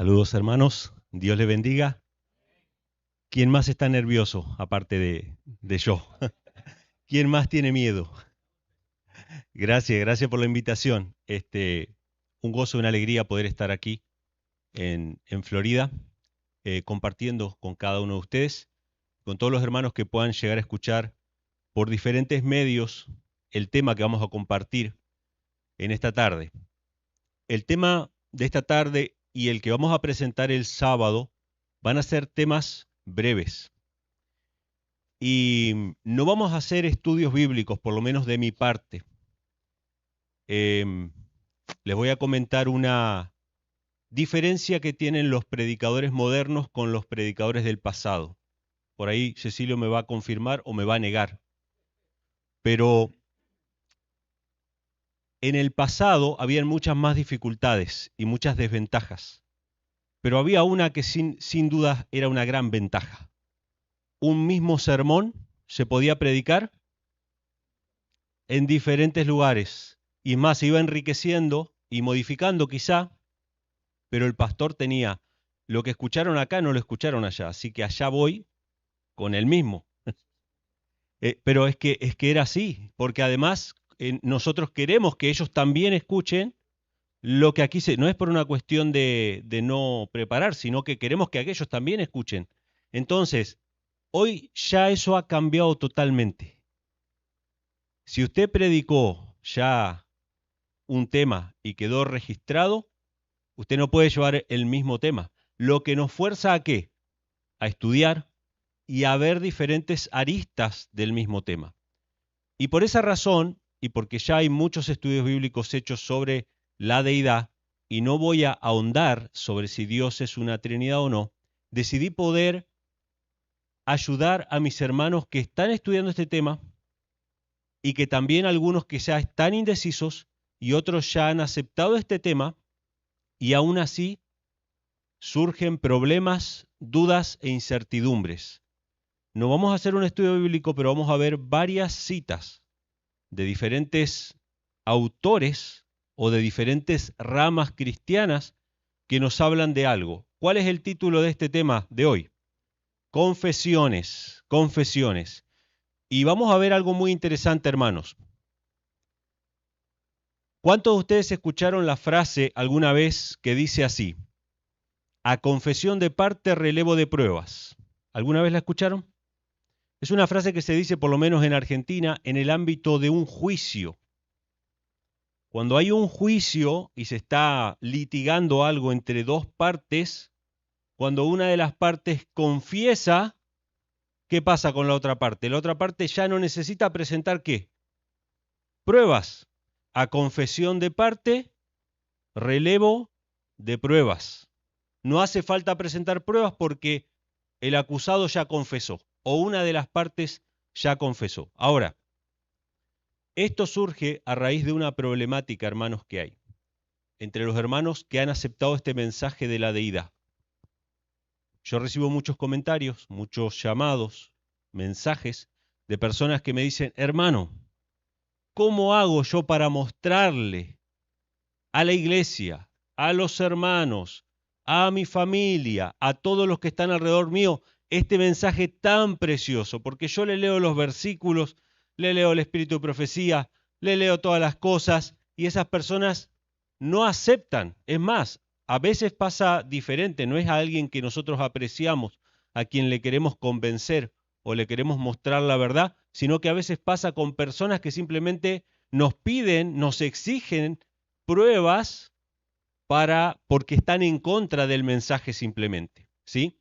Saludos hermanos, Dios les bendiga. ¿Quién más está nervioso aparte de yo? ¿Quién más tiene miedo? Gracias por la invitación. Un gozo y una alegría poder estar aquí en Florida, compartiendo con cada uno de ustedes, con todos los hermanos que puedan llegar a escuchar por diferentes medios el tema que vamos a compartir en esta tarde. El tema de esta tarde y el que vamos a presentar el sábado van a ser temas breves. Y no vamos a hacer estudios bíblicos, por lo menos de mi parte. Les voy a comentar una diferencia que tienen los predicadores modernos con los predicadores del pasado. Por ahí Cecilio me va a confirmar o me va a negar. Pero en el pasado habían muchas más dificultades y muchas desventajas. Pero había una que sin duda era una gran ventaja. Un mismo sermón se podía predicar en diferentes lugares. Y más, se iba enriqueciendo y modificando quizá, pero el pastor tenía, lo que escucharon acá no lo escucharon allá, así que allá voy con el mismo. Pero es que era así, porque además nosotros queremos que ellos también escuchen lo que aquí no es por una cuestión de no preparar, sino que queremos que aquellos también escuchen. Entonces, hoy ya eso ha cambiado totalmente. Si usted predicó ya un tema y quedó registrado, usted no puede llevar el mismo tema. Lo que nos fuerza ¿a qué? A estudiar y a ver diferentes aristas del mismo tema. Y por esa razón, y porque ya hay muchos estudios bíblicos hechos sobre la deidad, y no voy a ahondar sobre si Dios es una Trinidad o no, decidí poder ayudar a mis hermanos que están estudiando este tema y que también algunos que ya están indecisos y otros ya han aceptado este tema y aún así surgen problemas, dudas e incertidumbres. No vamos a hacer un estudio bíblico, pero vamos a ver varias citas de diferentes autores o de diferentes ramas cristianas que nos hablan de algo. ¿Cuál es el título de este tema de hoy? Confesiones, confesiones. Y vamos a ver algo muy interesante, hermanos. ¿Cuántos de ustedes escucharon la frase alguna vez que dice así? A confesión de parte, relevo de pruebas. ¿Alguna vez la escucharon? Es una frase que se dice, por lo menos en Argentina, en el ámbito de un juicio. Cuando hay un juicio y se está litigando algo entre dos partes, cuando una de las partes confiesa, ¿qué pasa con la otra parte? La otra parte ya no necesita presentar ¿qué? Pruebas. A confesión de parte, relevo de pruebas. No hace falta presentar pruebas porque el acusado ya confesó o una de las partes ya confesó. Ahora, esto surge a raíz de una problemática, hermanos, que hay entre los hermanos que han aceptado este mensaje de la deidad. Yo recibo muchos comentarios, muchos llamados, mensajes de personas que me dicen, hermano, ¿cómo hago yo para mostrarle a la iglesia, a los hermanos, a mi familia, a todos los que están alrededor mío, este mensaje tan precioso? Porque yo le leo los versículos, le leo el espíritu de profecía, le leo todas las cosas y esas personas no aceptan. Es más, a veces pasa diferente, no es a alguien que nosotros apreciamos, a quien le queremos convencer o le queremos mostrar la verdad, sino que a veces pasa con personas que simplemente nos piden, nos exigen pruebas porque están en contra del mensaje simplemente, ¿sí?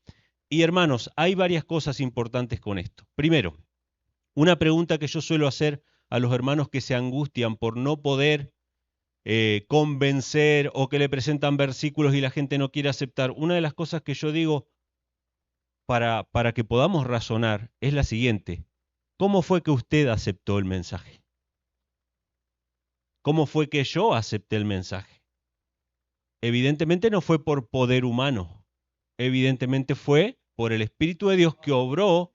Y hermanos, hay varias cosas importantes con esto. Primero, una pregunta que yo suelo hacer a los hermanos que se angustian por no poder convencer o que le presentan versículos y la gente no quiere aceptar. Una de las cosas que yo digo para que podamos razonar es la siguiente. ¿Cómo fue que usted aceptó el mensaje? ¿Cómo fue que yo acepté el mensaje? Evidentemente no fue por poder humano. Evidentemente fue por el Espíritu de Dios que obró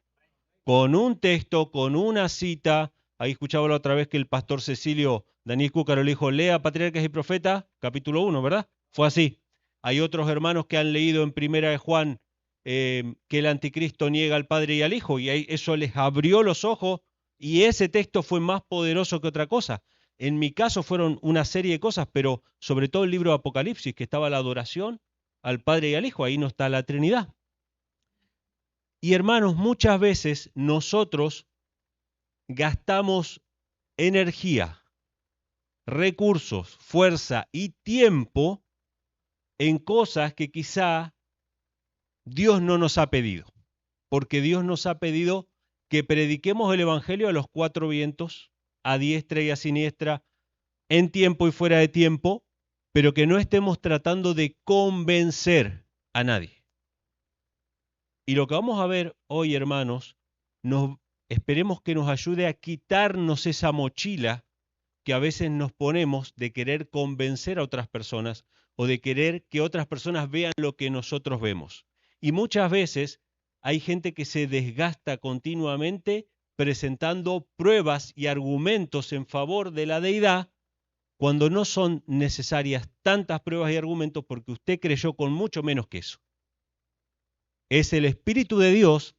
con un texto, con una cita. Ahí escuchaba la otra vez que el pastor Cecilio, Daniel Cúcaro, le dijo, lea Patriarcas y Profetas, capítulo 1, ¿verdad? Fue así. Hay otros hermanos que han leído en Primera de Juan que el anticristo niega al Padre y al Hijo, y eso les abrió los ojos, y ese texto fue más poderoso que otra cosa. En mi caso fueron una serie de cosas, pero sobre todo el libro de Apocalipsis, que estaba la adoración al Padre y al Hijo, ahí no está la Trinidad. Y hermanos, muchas veces nosotros gastamos energía, recursos, fuerza y tiempo en cosas que quizá Dios no nos ha pedido, porque Dios nos ha pedido que prediquemos el Evangelio a los cuatro vientos, a diestra y a siniestra, en tiempo y fuera de tiempo, pero que no estemos tratando de convencer a nadie. Y lo que vamos a ver hoy, hermanos, esperemos que nos ayude a quitarnos esa mochila que a veces nos ponemos de querer convencer a otras personas o de querer que otras personas vean lo que nosotros vemos. Y muchas veces hay gente que se desgasta continuamente presentando pruebas y argumentos en favor de la deidad cuando no son necesarias tantas pruebas y argumentos porque usted creyó con mucho menos que eso. Es el Espíritu de Dios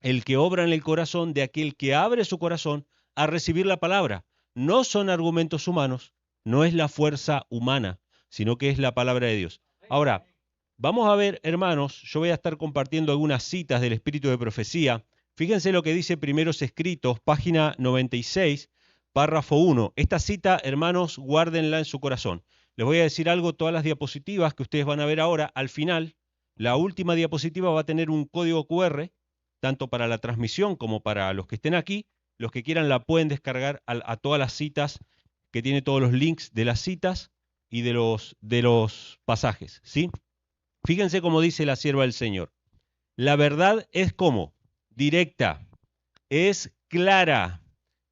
el que obra en el corazón de aquel que abre su corazón a recibir la palabra. No son argumentos humanos, no es la fuerza humana, sino que es la palabra de Dios. Ahora, vamos a ver, hermanos, yo voy a estar compartiendo algunas citas del Espíritu de Profecía. Fíjense lo que dice Primeros Escritos, página 96, párrafo 1. Esta cita, hermanos, guárdenla en su corazón. Les voy a decir algo, todas las diapositivas que ustedes van a ver ahora, al final, la última diapositiva va a tener un código QR, tanto para la transmisión como para los que estén aquí. Los que quieran la pueden descargar a todas las citas, que tiene todos los links de las citas y de los pasajes, ¿sí? Fíjense cómo dice la sierva del Señor. La verdad es como directa, es clara,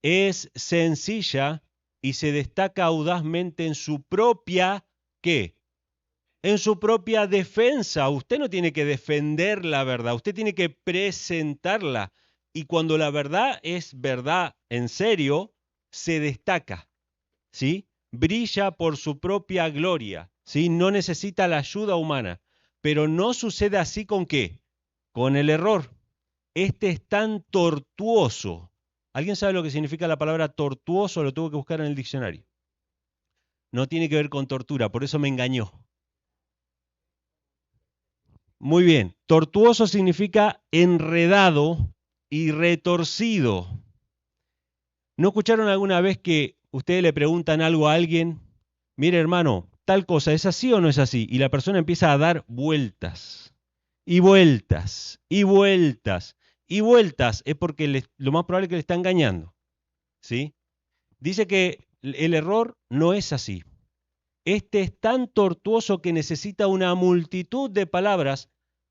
es sencilla y se destaca audazmente en su propia, ¿qué? En su propia defensa. Usted no tiene que defender la verdad, usted tiene que presentarla. Y cuando la verdad es verdad en serio, se destaca, ¿sí? Brilla por su propia gloria, ¿sí? No necesita la ayuda humana. Pero no sucede así ¿con qué? Con el error. Este es tan tortuoso. ¿Alguien sabe lo que significa la palabra tortuoso? Lo tuve que buscar en el diccionario. No tiene que ver con tortura, por eso me engañó. Muy bien, tortuoso significa enredado y retorcido. ¿No escucharon alguna vez que ustedes le preguntan algo a alguien? Mire, hermano, tal cosa, ¿es así o no es así? Y la persona empieza a dar vueltas, y vueltas, y vueltas, y vueltas. Es porque lo más probable es que le está engañando, ¿sí? Dice que el error no es así. Este es tan tortuoso que necesita una multitud de palabras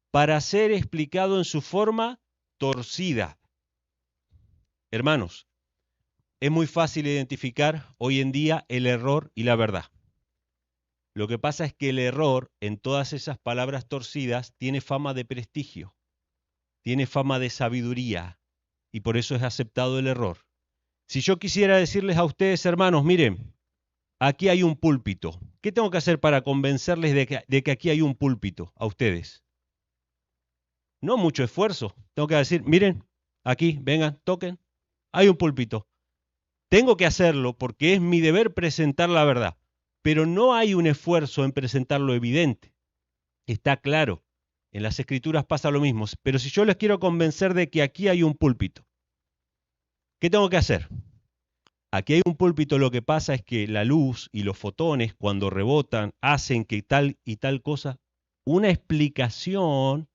para ser explicado en su forma torcida. Hermanos, es muy fácil identificar hoy en día el error y la verdad. Lo que pasa es que el error en todas esas palabras torcidas tiene fama de prestigio, tiene fama de sabiduría y por eso es aceptado el error. Si yo quisiera decirles a ustedes, hermanos, miren, aquí hay un púlpito. ¿Qué tengo que hacer para convencerles de que aquí hay un púlpito a ustedes? No mucho esfuerzo. Tengo que decir, miren, aquí, vengan, toquen. Hay un púlpito. Tengo que hacerlo porque es mi deber presentar la verdad. Pero no hay un esfuerzo en presentar lo evidente. Está claro. En las Escrituras pasa lo mismo. Pero si yo les quiero convencer de que aquí hay un púlpito, ¿qué tengo que hacer? Aquí hay un púlpito, lo que pasa es que la luz y los fotones cuando rebotan hacen que tal y tal cosa, una explicación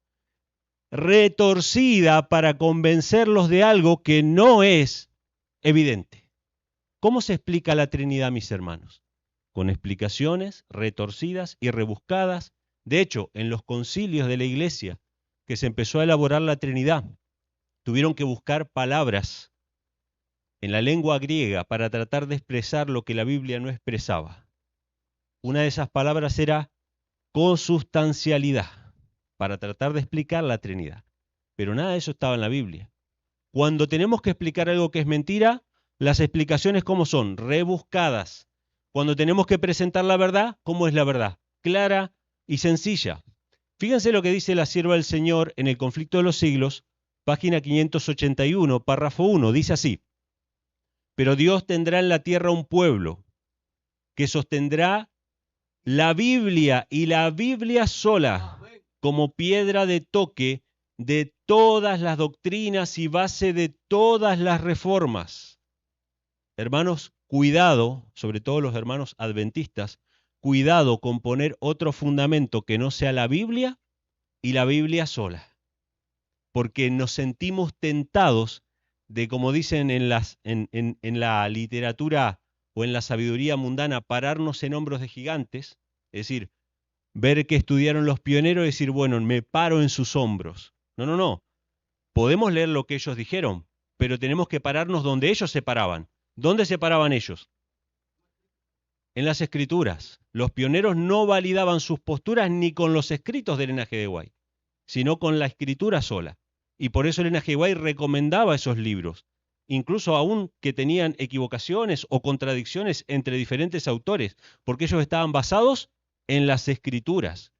retorcida para convencerlos de algo que no es evidente. ¿Cómo se explica la Trinidad, mis hermanos? Con explicaciones retorcidas y rebuscadas. De hecho, en los concilios de la Iglesia que se empezó a elaborar la Trinidad, tuvieron que buscar palabras en la lengua griega para tratar de expresar lo que la Biblia no expresaba. Una de esas palabras era consustancialidad, para tratar de explicar la Trinidad. Pero nada de eso estaba en la Biblia. Cuando tenemos que explicar algo que es mentira, las explicaciones ¿cómo son? Rebuscadas. Cuando tenemos que presentar la verdad, ¿cómo es la verdad? Clara, y sencilla. Fíjense lo que dice la sierva del Señor en el Conflicto de los Siglos, página 581, párrafo 1, dice así: pero Dios tendrá en la tierra un pueblo que sostendrá la Biblia y la Biblia sola como piedra de toque de todas las doctrinas y base de todas las reformas. Hermanos, cuidado, sobre todo los hermanos adventistas, cuidado con poner otro fundamento que no sea la Biblia y la Biblia sola, porque nos sentimos tentados de, como dicen en la literatura o en la sabiduría mundana, pararnos en hombros de gigantes, es decir, ver que estudiaron los pioneros y decir, bueno, me paro en sus hombros. No. Podemos leer lo que ellos dijeron, pero tenemos que pararnos donde ellos se paraban. ¿Dónde se paraban ellos? En las escrituras. Los pioneros no validaban sus posturas ni con los escritos del Elena G. de White, sino con la escritura sola. Y por eso Elena G. de White recomendaba esos libros, incluso aún que tenían equivocaciones o contradicciones entre diferentes autores, porque ellos estaban basados en las escrituras.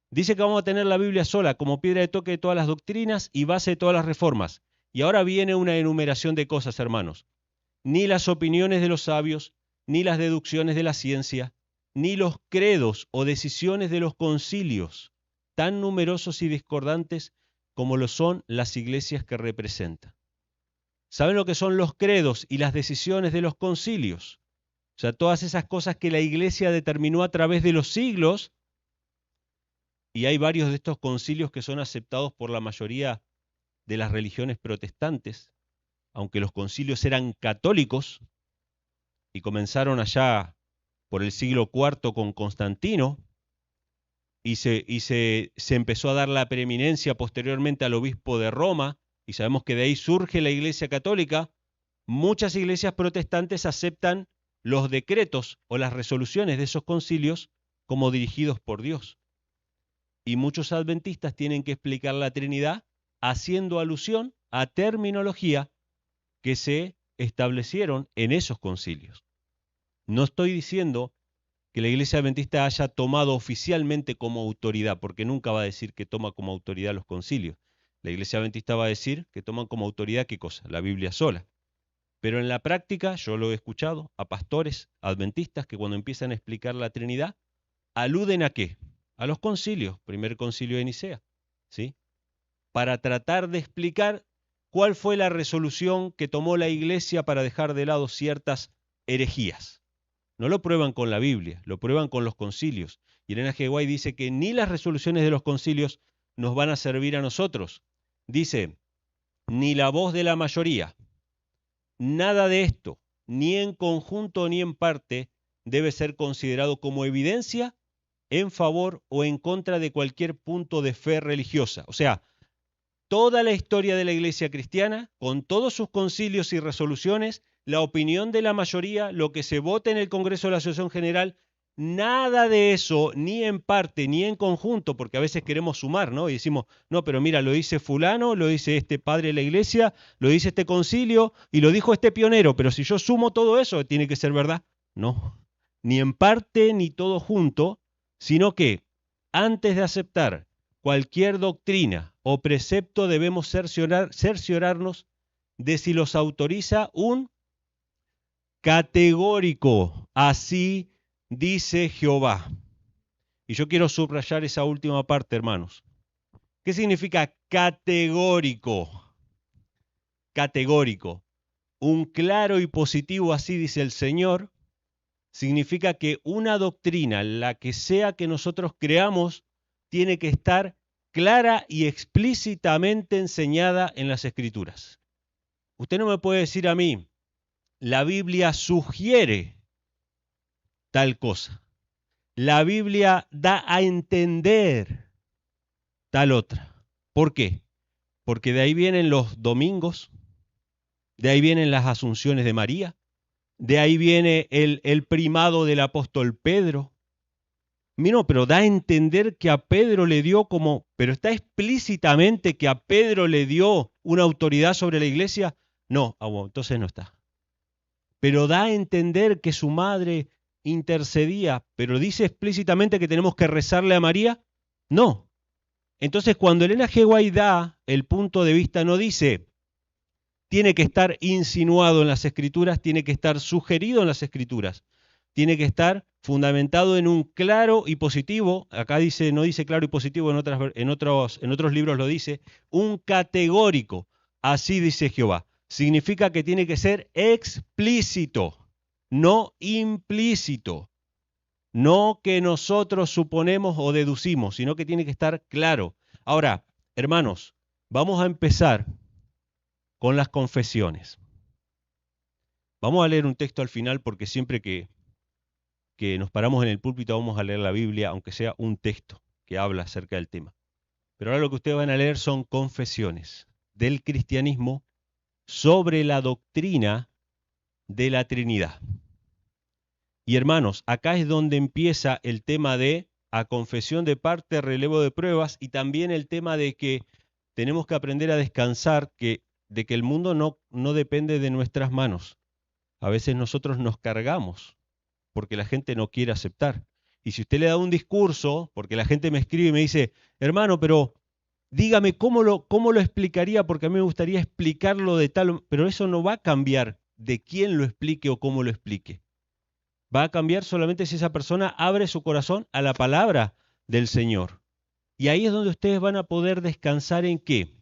Dice que vamos a tener la Biblia sola como piedra de toque de todas las doctrinas y base de todas las reformas. Y ahora viene una enumeración de cosas, hermanos. Ni las opiniones de los sabios, ni las deducciones de la ciencia, ni los credos o decisiones de los concilios, tan numerosos y discordantes como lo son las iglesias que representa. ¿Saben lo que son los credos y las decisiones de los concilios? O sea, todas esas cosas que la iglesia determinó a través de los siglos, y hay varios de estos concilios que son aceptados por la mayoría de las religiones protestantes, aunque los concilios eran católicos y comenzaron allá por el siglo IV con Constantino, y se empezó a dar la preeminencia posteriormente al obispo de Roma, y sabemos que de ahí surge la Iglesia Católica. Muchas iglesias protestantes aceptan los decretos o las resoluciones de esos concilios como dirigidos por Dios. Y muchos adventistas tienen que explicar la Trinidad haciendo alusión a terminología que se establecieron en esos concilios. No estoy diciendo que la Iglesia Adventista haya tomado oficialmente como autoridad, porque nunca va a decir que toma como autoridad los concilios. La Iglesia Adventista va a decir que toman como autoridad ¿qué cosa? La Biblia sola. Pero en la práctica, yo lo he escuchado a pastores adventistas que cuando empiezan a explicar la Trinidad, aluden ¿a qué? A los concilios, primer concilio de Nicea, ¿sí? Para tratar de explicar cuál fue la resolución que tomó la Iglesia para dejar de lado ciertas herejías. No lo prueban con la Biblia, lo prueban con los concilios. Y Elena G. White dice que ni las resoluciones de los concilios nos van a servir a nosotros. Dice, ni la voz de la mayoría, nada de esto, ni en conjunto ni en parte, debe ser considerado como evidencia en favor o en contra de cualquier punto de fe religiosa. O sea, toda la historia de la Iglesia cristiana, con todos sus concilios y resoluciones, la opinión de la mayoría, lo que se vote en el Congreso de la Asociación General, nada de eso, ni en parte, ni en conjunto, porque a veces queremos sumar, ¿no? Y decimos, no, pero mira, lo dice fulano, lo dice este padre de la Iglesia, lo dice este concilio, y lo dijo este pionero, pero si yo sumo todo eso, tiene que ser verdad. No, ni en parte, ni todo junto, sino que antes de aceptar cualquier doctrina o precepto debemos cerciorarnos de si los autoriza un categórico, así dice Jehová. Y yo quiero subrayar esa última parte, hermanos. ¿Qué significa categórico? Categórico. Un claro y positivo, así dice el Señor, significa que una doctrina, la que sea que nosotros creamos, tiene que estar clara y explícitamente enseñada en las Escrituras. Usted no me puede decir a mí, la Biblia sugiere tal cosa. La Biblia da a entender tal otra. ¿Por qué? Porque de ahí vienen los domingos, de ahí vienen las asunciones de María, de ahí viene el primado del apóstol Pedro. Mira, pero da a entender que a Pedro le dio como, pero está explícitamente que a Pedro le dio una autoridad sobre la iglesia. No, entonces no está. Pero da a entender que su madre intercedía, pero dice explícitamente que tenemos que rezarle a María. No. Entonces, cuando Elena G. White da el punto de vista, no dice tiene que estar insinuado en las Escrituras, tiene que estar sugerido en las Escrituras, tiene que estar fundamentado en un claro y positivo, acá dice, no dice claro y positivo, en otros libros lo dice, un categórico, así dice Jehová. Significa que tiene que ser explícito, no implícito, no que nosotros suponemos o deducimos, sino que tiene que estar claro. Ahora, hermanos, vamos a empezar con las confesiones. Vamos a leer un texto al final porque siempre que nos paramos en el púlpito vamos a leer la Biblia, aunque sea un texto que habla acerca del tema. Pero ahora lo que ustedes van a leer son confesiones del cristianismo sobre la doctrina de la Trinidad. Y hermanos, acá es donde empieza el tema de a confesión de parte, relevo de pruebas, y también el tema de que tenemos que aprender a descansar, de que el mundo no depende de nuestras manos. A veces nosotros nos cargamos porque la gente no quiere aceptar. Y si usted le da un discurso, porque la gente me escribe y me dice, hermano, pero dígame cómo lo explicaría, porque a mí me gustaría explicarlo de tal, pero eso no va a cambiar de quién lo explique o cómo lo explique. Va a cambiar solamente si esa persona abre su corazón a la palabra del Señor. Y ahí es donde ustedes van a poder descansar en que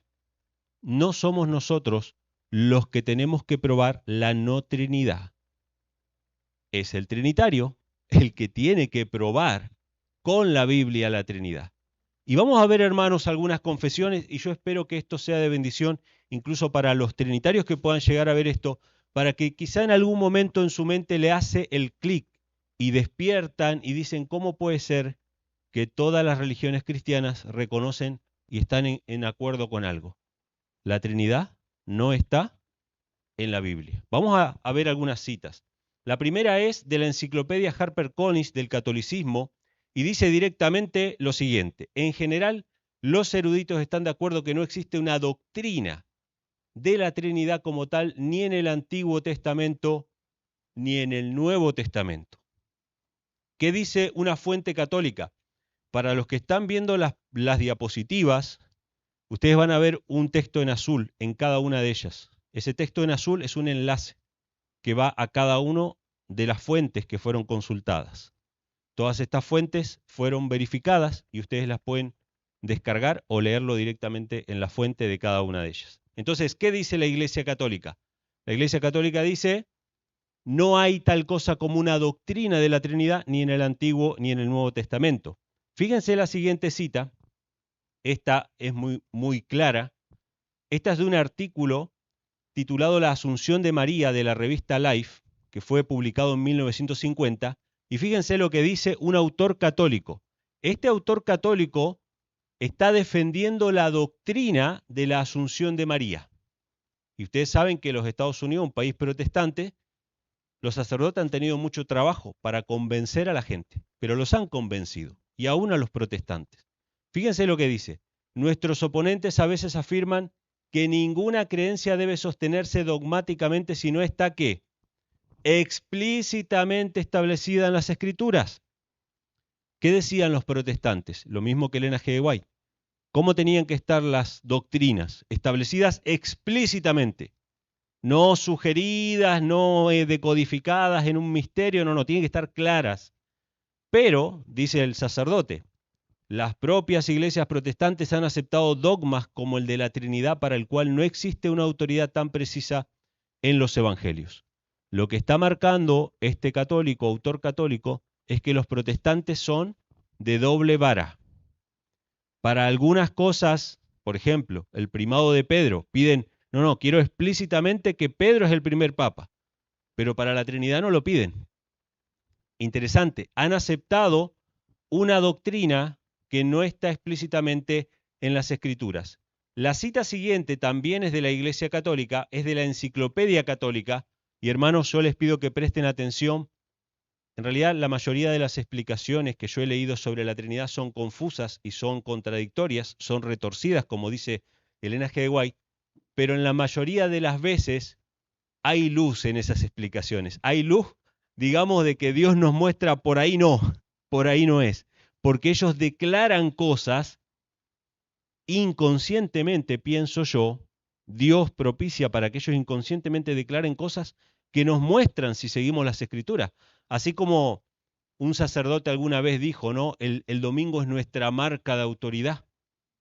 no somos nosotros los que tenemos que probar la no Trinidad. Es el Trinitario el que tiene que probar con la Biblia la Trinidad. Y vamos a ver, hermanos, algunas confesiones, y yo espero que esto sea de bendición, incluso para los trinitarios que puedan llegar a ver esto, para que quizá en algún momento en su mente le hace el clic y despiertan y dicen, ¿cómo puede ser que todas las religiones cristianas reconocen y están en acuerdo con algo? La Trinidad no está en la Biblia. Vamos a ver algunas citas. La primera es de la enciclopedia HarperCollins del catolicismo y dice directamente lo siguiente. En general, los eruditos están de acuerdo que no existe una doctrina de la Trinidad como tal ni en el Antiguo Testamento ni en el Nuevo Testamento. ¿Qué dice una fuente católica? Para los que están viendo las diapositivas, ustedes van a ver un texto en azul en cada una de ellas. Ese texto en azul es un enlace que va a cada una de las fuentes que fueron consultadas. Todas estas fuentes fueron verificadas y ustedes las pueden descargar o leerlo directamente en la fuente de cada una de ellas. Entonces, ¿qué dice la Iglesia Católica? La Iglesia Católica dice, no hay tal cosa como una doctrina de la Trinidad ni en el Antiguo ni en el Nuevo Testamento. Fíjense la siguiente cita, esta es muy clara. Esta es de un artículo titulado La Asunción de María de la revista Life, que fue publicado en 1950, y fíjense lo que dice un autor católico. Este autor católico está defendiendo la doctrina de la Asunción de María. Y ustedes saben que los Estados Unidos, un país protestante, los sacerdotes han tenido mucho trabajo para convencer a la gente, pero los han convencido, y aún a los protestantes. Fíjense lo que dice. Nuestros oponentes a veces afirman que ninguna creencia debe sostenerse dogmáticamente si no está ¿qué? Explícitamente establecida en las Escrituras. ¿Qué decían los protestantes? Lo mismo que Elena G. White. ¿Cómo tenían que estar las doctrinas? Establecidas explícitamente. No sugeridas, no decodificadas en un misterio, no, tienen que estar claras. Pero, dice el sacerdote, las propias iglesias protestantes han aceptado dogmas como el de la Trinidad para el cual no existe una autoridad tan precisa en los evangelios. Lo que está marcando este católico, autor católico, es que los protestantes son de doble vara. Para algunas cosas, por ejemplo, el primado de Pedro, piden, no, quiero explícitamente que Pedro es el primer papa, pero para la Trinidad no lo piden. Interesante, han aceptado una doctrina que no está explícitamente en las Escrituras. La cita siguiente también es de la Iglesia Católica, es de la Enciclopedia Católica, y hermanos, yo les pido que presten atención. En realidad, la mayoría de las explicaciones que yo he leído sobre la Trinidad son confusas y son contradictorias, son retorcidas, como dice Elena G. White, pero en la mayoría de las veces hay luz en esas explicaciones, hay luz digamos, de que Dios nos muestra por ahí no es. Porque ellos declaran cosas inconscientemente, pienso yo, Dios propicia para que ellos inconscientemente declaren cosas que nos muestran si seguimos las Escrituras. Así como un sacerdote alguna vez dijo, ¿no? El domingo es nuestra marca de autoridad,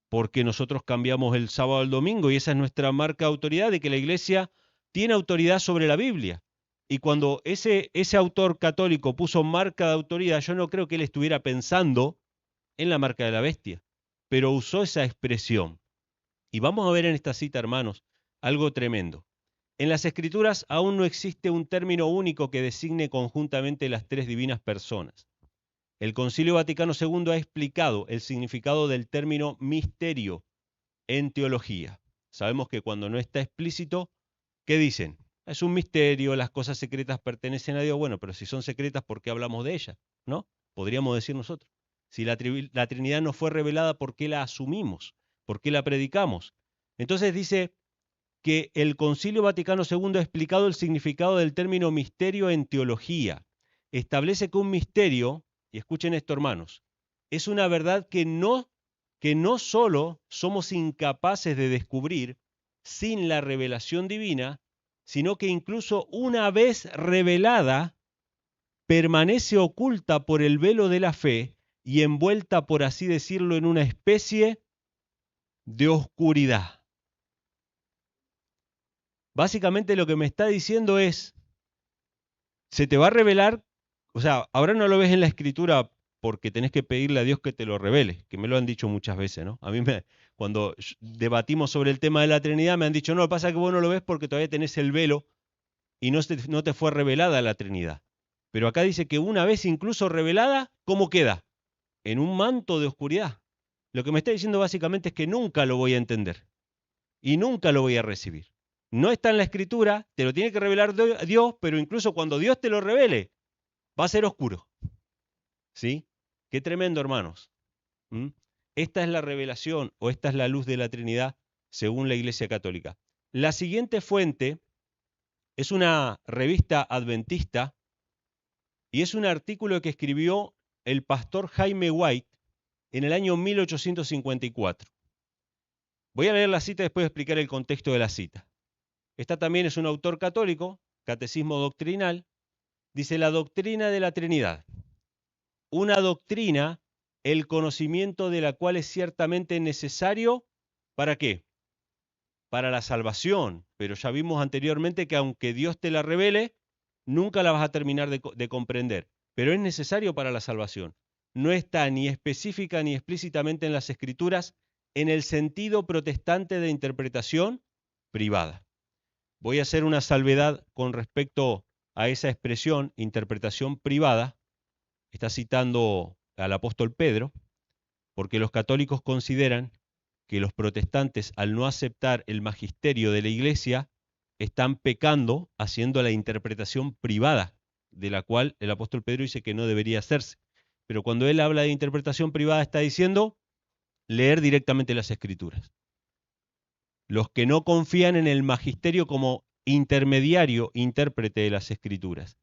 porque nosotros cambiamos el sábado al domingo y esa es nuestra marca de autoridad de que la iglesia tiene autoridad sobre la Biblia. Y cuando ese autor católico puso marca de autoridad, yo no creo que él estuviera pensando en la marca de la bestia, pero usó esa expresión. Y vamos a ver en esta cita, hermanos, algo tremendo. En las Escrituras aún no existe un término único que designe conjuntamente las tres divinas personas. El Concilio Vaticano II ha explicado el significado del término misterio en teología. Sabemos que cuando no está explícito, ¿qué dicen? Es un misterio, las cosas secretas pertenecen a Dios. Bueno, pero si son secretas, ¿por qué hablamos de ellas? ¿No? Podríamos decir nosotros. Si la Trinidad no fue revelada, ¿por qué la asumimos? ¿Por qué la predicamos? Entonces dice que el Concilio Vaticano II ha explicado el significado del término misterio en teología. Establece que un misterio, y escuchen esto, hermanos, es una verdad que no solo somos incapaces de descubrir sin la revelación divina, sino que incluso una vez revelada, permanece oculta por el velo de la fe y envuelta, por así decirlo, en una especie de oscuridad. Básicamente lo que me está diciendo es, se te va a revelar, o sea, ahora no lo ves en la escritura porque tenés que pedirle a Dios que te lo revele, que me lo han dicho muchas veces, ¿no? Cuando debatimos sobre el tema de la Trinidad me han dicho, no, lo que pasa es que vos no lo ves porque todavía tenés el velo y no te fue revelada la Trinidad. Pero acá dice que una vez incluso revelada, ¿cómo queda? En un manto de oscuridad. Lo que me está diciendo básicamente es que nunca lo voy a entender y nunca lo voy a recibir. No está en la escritura, te lo tiene que revelar Dios, pero incluso cuando Dios te lo revele, va a ser oscuro. ¿Sí? Qué tremendo, hermanos. ¿Mm? Esta es la revelación o esta es la luz de la Trinidad según la Iglesia Católica. La siguiente fuente es una revista adventista y es un artículo que escribió el pastor Jaime White en el año 1854. Voy a leer la cita y después explicar el contexto de la cita. Esta también es un autor católico, Catecismo Doctrinal. Dice: la doctrina de la Trinidad. Una doctrina, el conocimiento de la cual es ciertamente necesario, ¿para qué? Para la salvación. Pero ya vimos anteriormente que aunque Dios te la revele, nunca la vas a terminar de comprender. Pero es necesario para la salvación. No está ni específica ni explícitamente en las Escrituras en el sentido protestante de interpretación privada. Voy a hacer una salvedad con respecto a esa expresión, interpretación privada. Está citando al apóstol Pedro, porque los católicos consideran que los protestantes, al no aceptar el magisterio de la Iglesia, están pecando haciendo la interpretación privada, de la cual el apóstol Pedro dice que no debería hacerse. Pero cuando él habla de interpretación privada está diciendo leer directamente las Escrituras. Los que no confían en el magisterio como intermediario, intérprete de las Escrituras.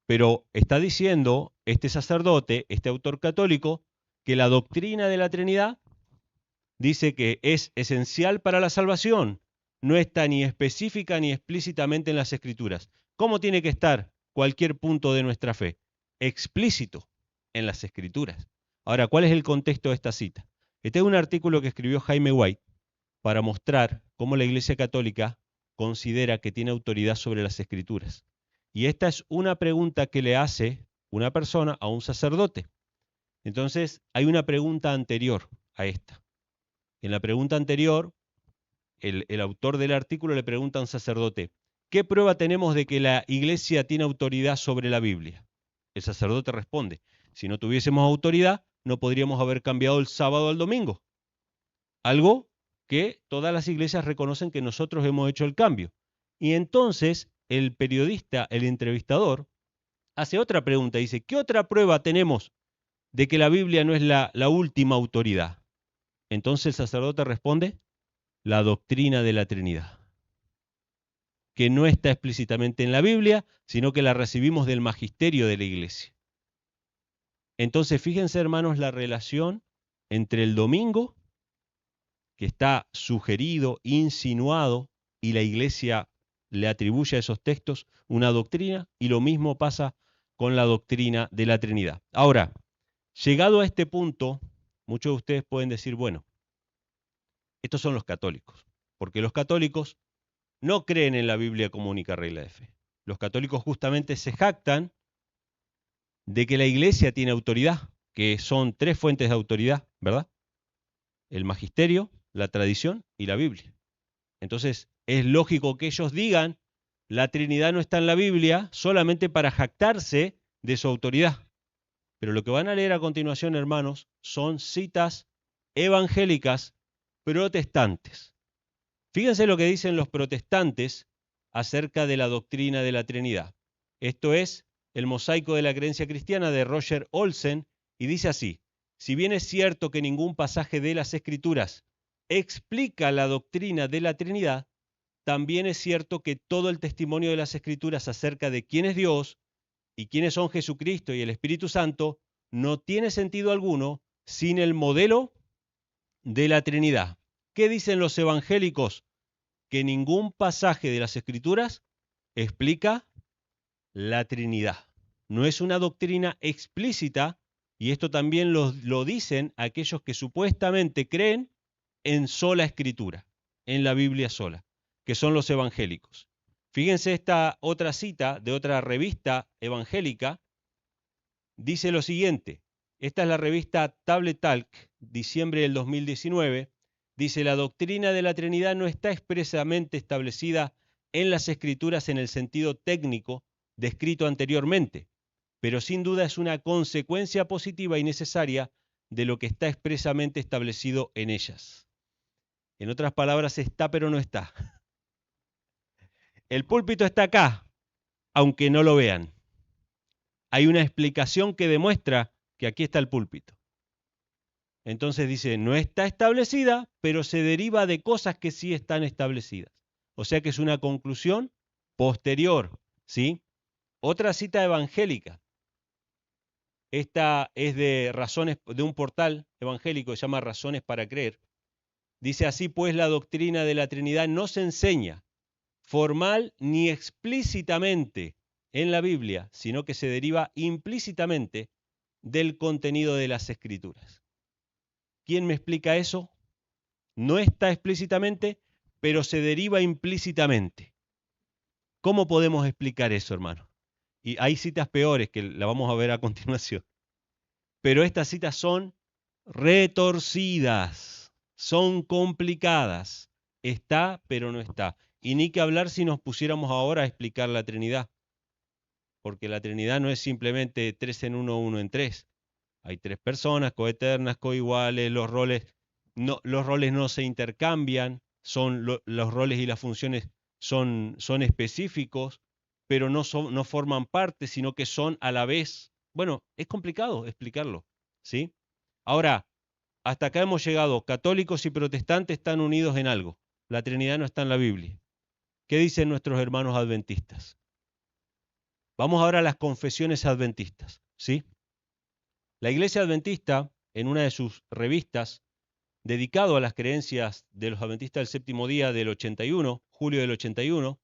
Pero está diciendo este sacerdote, este autor católico, que la doctrina de la Trinidad dice que es esencial para la salvación. No está ni específica ni explícitamente en las Escrituras. ¿Cómo tiene que estar cualquier punto de nuestra fe? Explícito en las Escrituras. Ahora, ¿cuál es el contexto de esta cita? Este es un artículo que escribió Jaime White para mostrar cómo la Iglesia Católica considera que tiene autoridad sobre las Escrituras. Y esta es una pregunta que le hace una persona a un sacerdote. Entonces, hay una pregunta anterior a esta. En la pregunta anterior, el autor del artículo le pregunta a un sacerdote, ¿qué prueba tenemos de que la Iglesia tiene autoridad sobre la Biblia? El sacerdote responde, si no tuviésemos autoridad, no podríamos haber cambiado el sábado al domingo. Algo que todas las iglesias reconocen que nosotros hemos hecho el cambio. Y entonces el periodista, el entrevistador, hace otra pregunta, dice, ¿qué otra prueba tenemos de que la Biblia no es la última autoridad? Entonces el sacerdote responde, la doctrina de la Trinidad. que no está explícitamente en la Biblia, sino que la recibimos del magisterio de la iglesia. Entonces, fíjense, hermanos, la relación entre el domingo, que está sugerido, insinuado, y la iglesia le atribuye a esos textos una doctrina, y lo mismo pasa con la doctrina de la Trinidad. Ahora, llegado a este punto, muchos de ustedes pueden decir, bueno, estos son los católicos, porque los católicos no creen en la Biblia como única regla de fe. Los católicos justamente se jactan de que la iglesia tiene autoridad, que son tres fuentes de autoridad, ¿verdad? El magisterio, la tradición y la Biblia. Entonces, es lógico que ellos digan, la Trinidad no está en la Biblia, solamente para jactarse de su autoridad. Pero lo que van a leer a continuación, hermanos, son citas evangélicas protestantes. Fíjense lo que dicen los protestantes acerca de la doctrina de la Trinidad. Esto es El mosaico de la creencia cristiana de Roger Olsen, y dice así: si bien es cierto que ningún pasaje de las Escrituras explica la doctrina de la Trinidad, también es cierto que todo el testimonio de las Escrituras acerca de quién es Dios y quiénes son Jesucristo y el Espíritu Santo no tiene sentido alguno sin el modelo de la Trinidad. ¿Qué dicen los evangélicos? Que ningún pasaje de las Escrituras explica la Trinidad. No es una doctrina explícita, y esto también lo dicen aquellos que supuestamente creen en sola Escritura, en la Biblia sola, que son los evangélicos. Fíjense esta otra cita de otra revista evangélica, dice lo siguiente. Esta es la revista Table Talk, diciembre del 2019. Dice, la doctrina de la Trinidad no está expresamente establecida en las Escrituras en el sentido técnico descrito anteriormente, pero sin duda es una consecuencia positiva y necesaria de lo que está expresamente establecido en ellas. En otras palabras, está pero no está. El púlpito está acá, aunque no lo vean. Hay una explicación que demuestra que aquí está el púlpito. Entonces dice, no está establecida, pero se deriva de cosas que sí están establecidas. O sea que es una conclusión posterior, ¿sí? Otra cita evangélica. Esta es de un portal evangélico que se llama Razones para Creer. Dice, así pues, la doctrina de la Trinidad no se enseña formal ni explícitamente en la Biblia, sino que se deriva implícitamente del contenido de las Escrituras. ¿Quién me explica eso? No está explícitamente, pero se deriva implícitamente. ¿Cómo podemos explicar eso, hermano? Y hay citas peores que la vamos a ver a continuación. Pero estas citas son retorcidas, son complicadas. Está, pero no está. Y ni que hablar si nos pusiéramos ahora a explicar la Trinidad. Porque la Trinidad no es simplemente 3 en 1, 1 en 3. Hay tres personas, coeternas, coiguales, los roles no se intercambian, los roles y las funciones son específicos, pero no forman parte, sino que son a la vez. Bueno, es complicado explicarlo, ¿sí? Ahora, hasta acá hemos llegado. Católicos y protestantes están unidos en algo. La Trinidad no está en la Biblia. ¿Qué dicen nuestros hermanos adventistas? Vamos ahora a las confesiones adventistas, ¿sí? La Iglesia Adventista, en una de sus revistas, dedicado a las creencias de los adventistas del séptimo día del 81, julio del 81,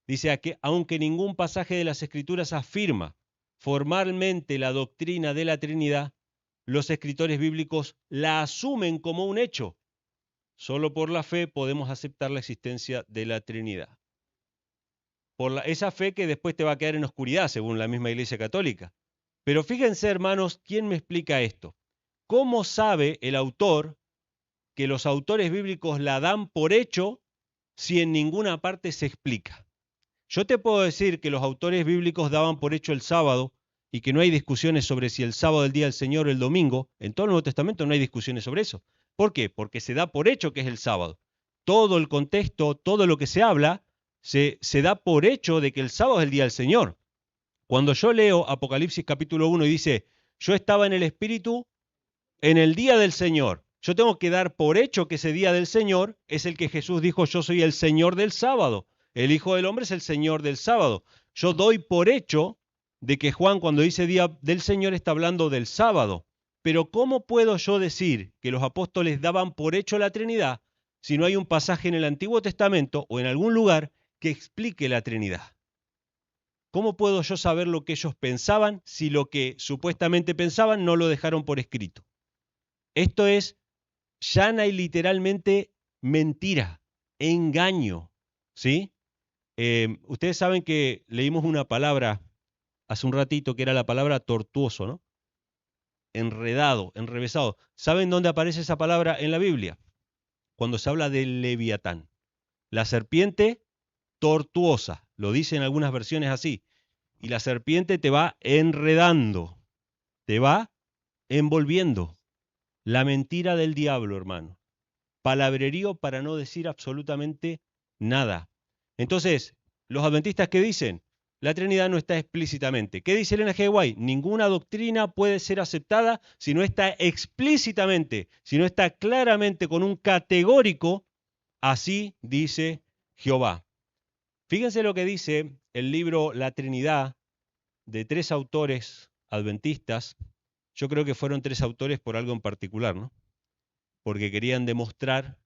dice que aunque ningún pasaje de las Escrituras afirma formalmente la doctrina de la Trinidad, los escritores bíblicos la asumen como un hecho. Solo por la fe podemos aceptar la existencia de la Trinidad. Esa fe que después te va a quedar en oscuridad, según la misma Iglesia Católica. Pero fíjense, hermanos, ¿quién me explica esto? ¿Cómo sabe el autor que los autores bíblicos la dan por hecho si en ninguna parte se explica? Yo te puedo decir que los autores bíblicos daban por hecho el sábado y que no hay discusiones sobre si el sábado es el día del Señor o el domingo. En todo el Nuevo Testamento no hay discusiones sobre eso. ¿Por qué? Porque se da por hecho que es el sábado. Todo el contexto, todo lo que se habla, se da por hecho de que el sábado es el día del Señor. Cuando yo leo Apocalipsis capítulo 1 y dice, yo estaba en el Espíritu en el día del Señor, yo tengo que dar por hecho que ese día del Señor es el que Jesús dijo, yo soy el Señor del sábado. el Hijo del Hombre es el Señor del sábado. Yo doy por hecho de que Juan cuando dice día del Señor está hablando del sábado. Pero ¿cómo puedo yo decir que los apóstoles daban por hecho la Trinidad si no hay un pasaje en el Antiguo Testamento o en algún lugar que explique la Trinidad? ¿Cómo puedo yo saber lo que ellos pensaban si lo que supuestamente pensaban no lo dejaron por escrito? Esto es llana y literalmente mentira, engaño, ¿sí? Ustedes saben que leímos una palabra hace un ratito que era la palabra tortuoso, ¿no? Enredado, enrevesado. ¿Saben dónde aparece esa palabra en la Biblia? Cuando se habla del Leviatán. La serpiente tortuosa, lo dicen algunas versiones así. Y la serpiente te va enredando, te va envolviendo. La mentira del diablo, hermano. Palabrerío para no decir absolutamente nada. Entonces, los adventistas, ¿qué dicen? La Trinidad no está explícitamente. ¿Qué dice Elena G. White? Ninguna doctrina puede ser aceptada si no está explícitamente, si no está claramente con un categórico, así dice Jehová. Fíjense lo que dice el libro La Trinidad de 3 autores adventistas. Yo creo que fueron 3 autores por algo en particular, ¿no? Porque querían demostrar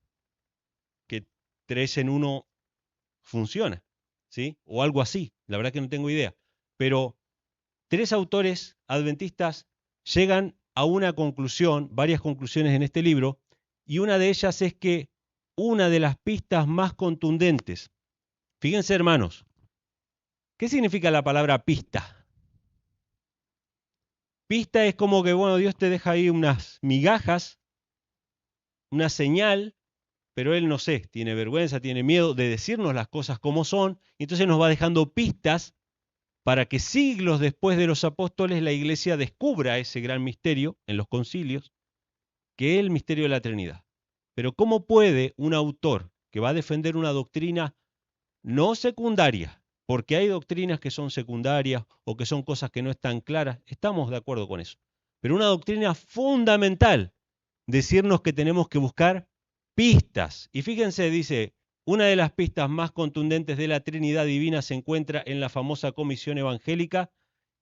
que 3 en 1 funciona, ¿sí? O algo así, la verdad que no tengo idea. Pero 3 autores adventistas llegan a una conclusión, varias conclusiones en este libro, y una de ellas es que una de las pistas más contundentes, fíjense hermanos, ¿qué significa la palabra pista? Pista es como que, bueno, Dios te deja ahí unas migajas, una señal, pero Él, no sé, tiene vergüenza, tiene miedo de decirnos las cosas como son, y entonces nos va dejando pistas para que siglos después de los apóstoles la iglesia descubra ese gran misterio en los concilios, que es el misterio de la Trinidad. Pero ¿cómo puede un autor que va a defender una doctrina no secundaria, porque hay doctrinas que son secundarias o que son cosas que no están claras, estamos de acuerdo con eso, pero una doctrina fundamental, decirnos que tenemos que buscar pistas? Y fíjense, dice, una de las pistas más contundentes de la Trinidad divina se encuentra en la famosa comisión evangélica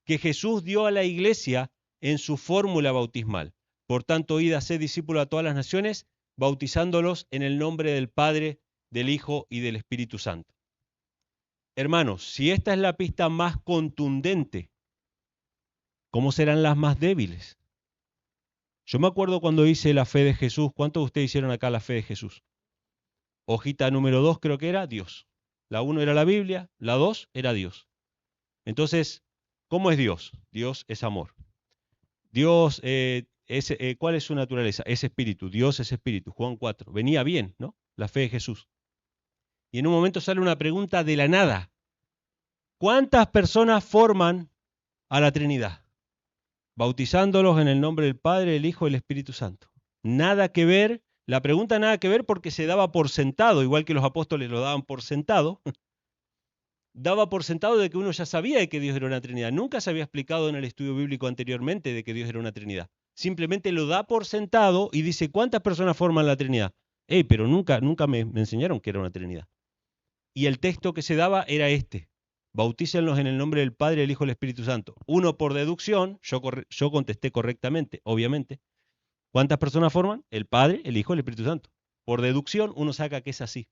que Jesús dio a la iglesia en su fórmula bautismal. Por tanto, id a ser discípulos a todas las naciones, bautizándolos en el nombre del Padre, del Hijo y del Espíritu Santo. Hermanos, si esta es la pista más contundente, ¿cómo serán las más débiles? Yo me acuerdo cuando hice la fe de Jesús. ¿Cuántos de ustedes hicieron acá la fe de Jesús? Hojita número 2 creo que era Dios. La 1 era la Biblia, la 2 era Dios. Entonces, ¿cómo es Dios? Dios es amor. Dios, ¿cuál es su naturaleza? Es espíritu. Dios es espíritu. Juan 4. Venía bien, ¿no? La fe de Jesús. Y en un momento sale una pregunta de la nada. ¿Cuántas personas forman a la Trinidad? Bautizándolos en el nombre del Padre, del Hijo y del Espíritu Santo. Nada que ver, la pregunta nada que ver porque se daba por sentado, igual que los apóstoles lo daban por sentado, daba por sentado de que uno ya sabía de que Dios era una Trinidad. Nunca se había explicado en el estudio bíblico anteriormente de que Dios era una Trinidad. Simplemente lo da por sentado y dice, ¿cuántas personas forman la Trinidad? Pero nunca me enseñaron que era una Trinidad. Y el texto que se daba era este. Bautícenlos en el nombre del Padre, del Hijo y del Espíritu Santo. Uno por deducción, yo contesté correctamente, obviamente. ¿Cuántas personas forman? El Padre, el Hijo y el Espíritu Santo. Por deducción uno saca que es así.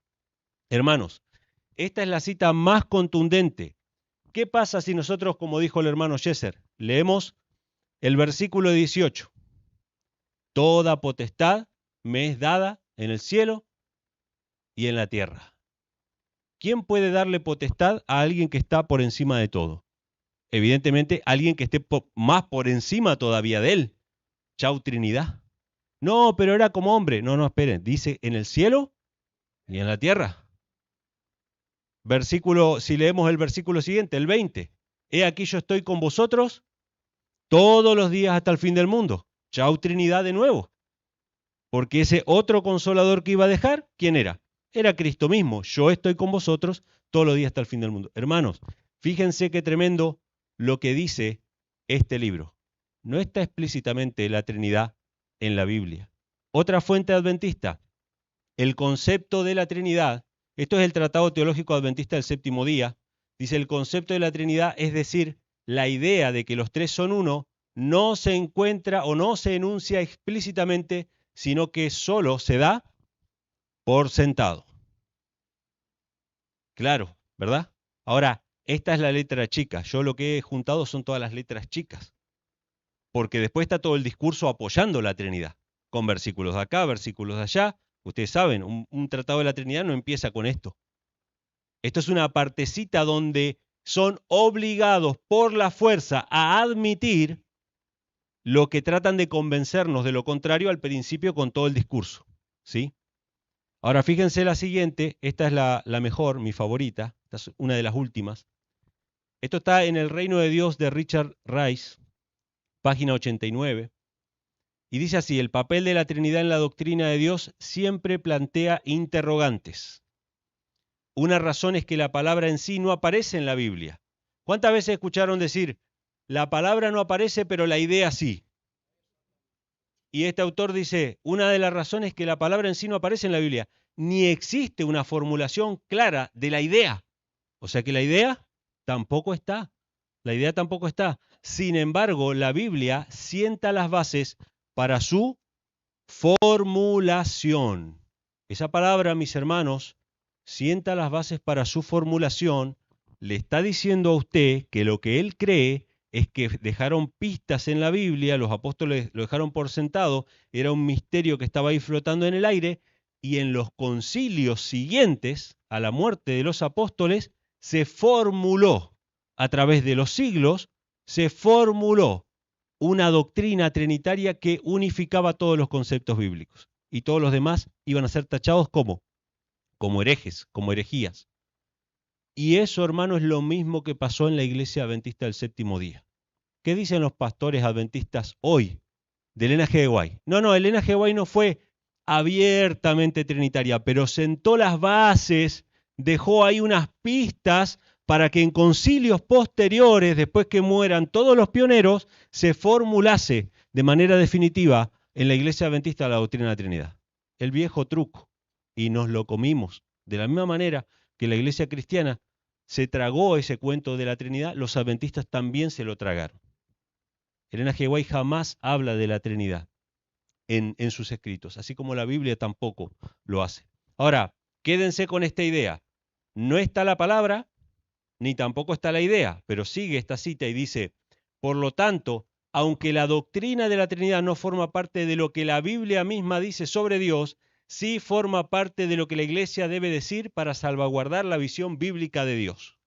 Hermanos, esta es la cita más contundente. ¿Qué pasa si nosotros, como dijo el hermano Jesser, leemos el versículo 18? Toda potestad me es dada en el cielo y en la tierra. ¿Quién puede darle potestad a alguien que está por encima de todo? Evidentemente, alguien que esté más por encima todavía de él. Chau, Trinidad. No, pero era como hombre. No, esperen. Dice en el cielo y en la tierra. Si leemos el versículo siguiente, el 20. He aquí yo estoy con vosotros todos los días hasta el fin del mundo. Chau, Trinidad de nuevo. Porque ese otro consolador que iba a dejar, ¿quién era? Era Cristo mismo. Yo estoy con vosotros todos los días hasta el fin del mundo. Hermanos, fíjense qué tremendo lo que dice este libro. No está explícitamente la Trinidad en la Biblia. Otra fuente adventista. El concepto de la Trinidad Esto es el Tratado Teológico Adventista del Séptimo Día. Dice, el concepto de la Trinidad, es decir, la idea de que los tres son uno, no se encuentra o no se enuncia explícitamente, sino que solo se da por sentado. Claro, ¿verdad? Ahora, esta es la letra chica. Yo lo que he juntado son todas las letras chicas. Porque después está todo el discurso apoyando la Trinidad, con versículos de acá, versículos de allá. Ustedes saben, un tratado de la Trinidad no empieza con esto. Esto es una partecita donde son obligados por la fuerza a admitir lo que tratan de convencernos de lo contrario al principio con todo el discurso. ¿Sí? Ahora fíjense la siguiente, esta es la mejor, mi favorita, esta es una de las últimas. Esto está en El Reino de Dios de Richard Rice, página 89. Y dice así, el papel de la Trinidad en la doctrina de Dios siempre plantea interrogantes. Una razón es que la palabra en sí no aparece en la Biblia. ¿Cuántas veces escucharon decir, la palabra no aparece, pero la idea sí? Y este autor dice, una de las razones es que la palabra en sí no aparece en la Biblia, ni existe una formulación clara de la idea. O sea que la idea tampoco está. La idea tampoco está. Sin embargo, la Biblia sienta las bases para su formulación. Esa palabra, mis hermanos, sienta las bases para su formulación, le está diciendo a usted que lo que él cree es que dejaron pistas en la Biblia, los apóstoles lo dejaron por sentado, era un misterio que estaba ahí flotando en el aire, y en los concilios siguientes a la muerte de los apóstoles se formuló, a través de los siglos, se formuló una doctrina trinitaria que unificaba todos los conceptos bíblicos. Y todos los demás iban a ser tachados como herejes, como herejías. Y eso, hermano, es lo mismo que pasó en la Iglesia Adventista del Séptimo Día. ¿Qué dicen los pastores adventistas hoy de Elena G. White? No, Elena G. White no fue abiertamente trinitaria, pero sentó las bases, dejó ahí unas pistas para que en concilios posteriores, después que mueran todos los pioneros, se formulase de manera definitiva en la Iglesia Adventista la doctrina de la Trinidad. El viejo truco. Y nos lo comimos. De la misma manera que la Iglesia cristiana se tragó ese cuento de la Trinidad, los adventistas también se lo tragaron. Elena G. White jamás habla de la Trinidad en sus escritos, así como la Biblia tampoco lo hace. Ahora, quédense con esta idea. No está la palabra, ni tampoco está la idea, pero sigue esta cita y dice, por lo tanto, aunque la doctrina de la Trinidad no forma parte de lo que la Biblia misma dice sobre Dios, sí forma parte de lo que la Iglesia debe decir para salvaguardar la visión bíblica de Dios.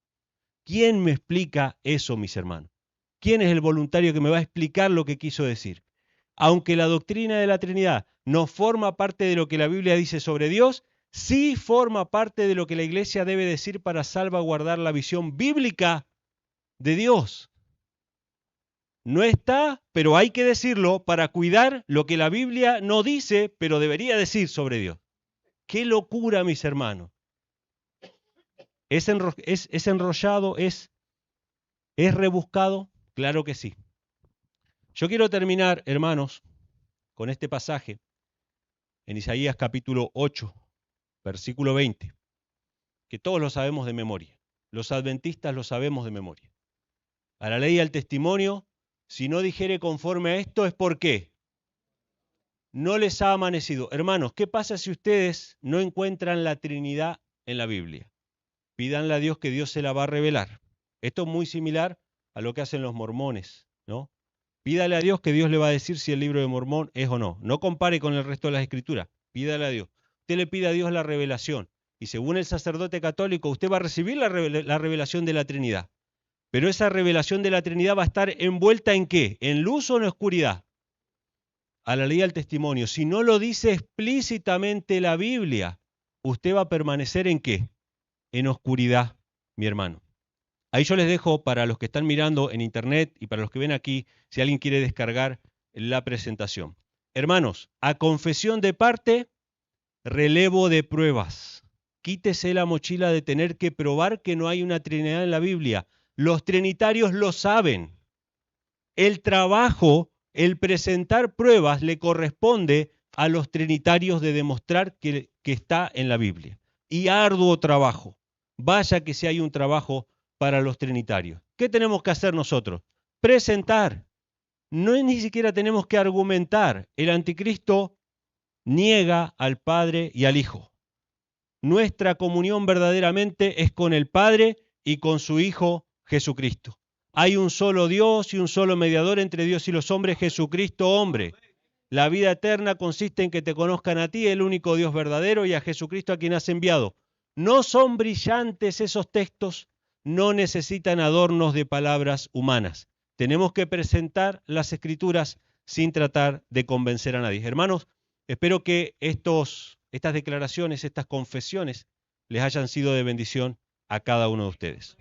¿Quién me explica eso, mis hermanos? ¿Quién es el voluntario que me va a explicar lo que quiso decir? Aunque la doctrina de la Trinidad no forma parte de lo que la Biblia dice sobre Dios, sí forma parte de lo que la Iglesia debe decir para salvaguardar la visión bíblica de Dios. No está, pero hay que decirlo para cuidar lo que la Biblia no dice, pero debería decir sobre Dios. ¡Qué locura, mis hermanos! ¿Es enrollado? ¿Es rebuscado? Claro que sí. Yo quiero terminar, hermanos, con este pasaje en Isaías capítulo 8, versículo 20, que todos lo sabemos de memoria. Los adventistas lo sabemos de memoria. A la ley y al testimonio, si no dijere conforme a esto, es ¿por qué? No les ha amanecido. Hermanos, ¿qué pasa si ustedes no encuentran la Trinidad en la Biblia? Pídanle a Dios que Dios se la va a revelar. Esto es muy similar a lo que hacen los mormones, ¿no? Pídale a Dios que Dios le va a decir si el libro de Mormón es o no. No compare con el resto de las escrituras. Pídale a Dios. Usted le pide a Dios la revelación. Y según el sacerdote católico, usted va a recibir la revelación de la Trinidad. Pero esa revelación de la Trinidad va a estar envuelta ¿en qué? ¿En luz o en oscuridad? A la ley y al testimonio. Si no lo dice explícitamente la Biblia, usted va a permanecer ¿en qué? En oscuridad, mi hermano. Ahí yo les dejo para los que están mirando en internet y para los que ven aquí, si alguien quiere descargar la presentación. Hermanos, a confesión de parte, relevo de pruebas. Quítese la mochila de tener que probar que no hay una Trinidad en la Biblia. Los trinitarios lo saben. El trabajo, el presentar pruebas le corresponde a los trinitarios de demostrar que está en la Biblia. y arduo trabajo. Vaya que si hay un trabajo para los trinitarios. ¿Qué tenemos que hacer nosotros? Presentar. No es ni siquiera tenemos que argumentar. El anticristo niega al Padre y al Hijo. Nuestra comunión verdaderamente es con el Padre y con su Hijo Jesucristo. Hay un solo Dios y un solo mediador entre Dios y los hombres, Jesucristo hombre. La vida eterna consiste en que te conozcan a ti, el único Dios verdadero, y a Jesucristo a quien has enviado. No son brillantes esos textos, no necesitan adornos de palabras humanas. Tenemos que presentar las Escrituras sin tratar de convencer a nadie. Hermanos, espero que estas declaraciones, estas confesiones, les hayan sido de bendición a cada uno de ustedes.